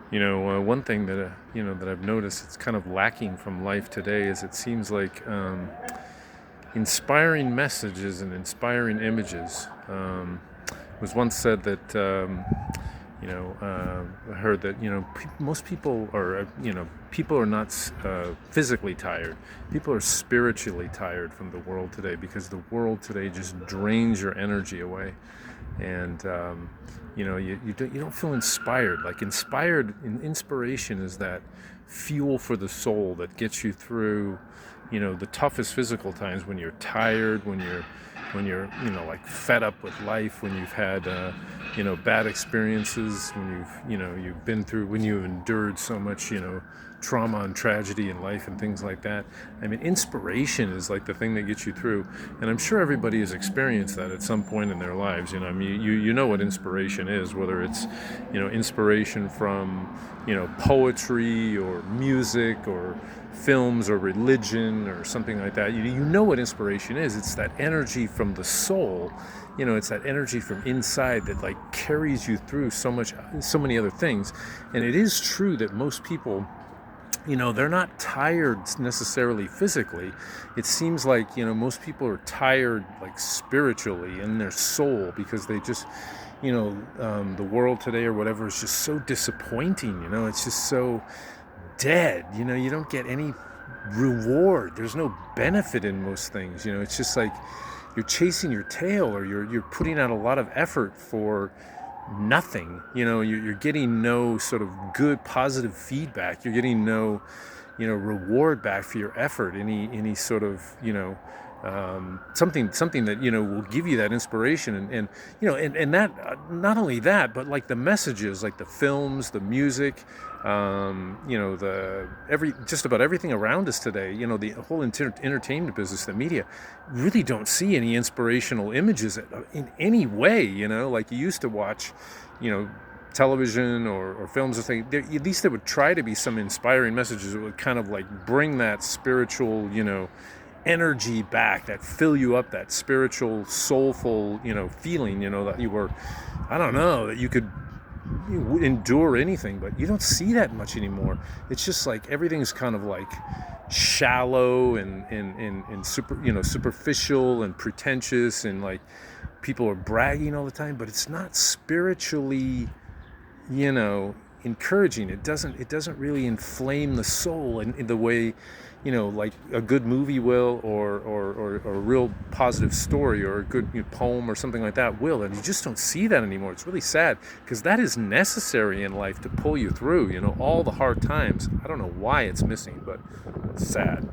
One thing that that I've noticed it's kind of lacking from life today is it seems like inspiring messages and inspiring images. It was once said that I heard that most people are people are not physically tired. People are spiritually tired from the world today because the world today just drains your energy away, and you don't feel inspired. Like inspiration is that fuel for the soul that gets you through the toughest physical times, when you're tired, when you're like fed up with life, when you've had bad experiences, when you've been through, when you've endured so much trauma and tragedy in life and things like that. I mean, inspiration is like the thing that gets you through, and I'm sure everybody has experienced that at some point in their lives. I mean, you know what inspiration is, whether it's inspiration from poetry or music or films or religion or something like that. You know what inspiration is. It's that energy from the soul. It's that energy from inside that like carries you through so many other things. And it is true that most people, they're not tired necessarily physically. It seems like most people are tired like spiritually in their soul, because they just the world today or whatever is just so disappointing. It's just so dead. You don't get any reward. There's no benefit in most things. It's just like you're chasing your tail, or you're putting out a lot of effort for nothing. You're getting no sort of good positive feedback. You're getting no reward back for your effort, any sort of something that will give you that inspiration. And that, not only that, but like the messages, like the films, the music, the every just about everything around us today, the whole entertainment business, the media, really don't see any inspirational images in any way. Like you used to watch television or films or things. At least there would try to be some inspiring messages that would kind of like bring that spiritual energy back, that fill you up, that spiritual soulful feeling, that you were, I don't know, that you could endure anything. But you don't see that much anymore. It's just like everything's kind of like shallow and superficial and pretentious, and like people are bragging all the time, but it's not spiritually encouraging. It doesn't really inflame the soul in the way like a good movie will, or a real positive story, or a good poem or something like that will. And you just don't see that anymore. It's really sad, because that is necessary in life to pull you through all the hard times. I don't know why it's missing, but it's sad.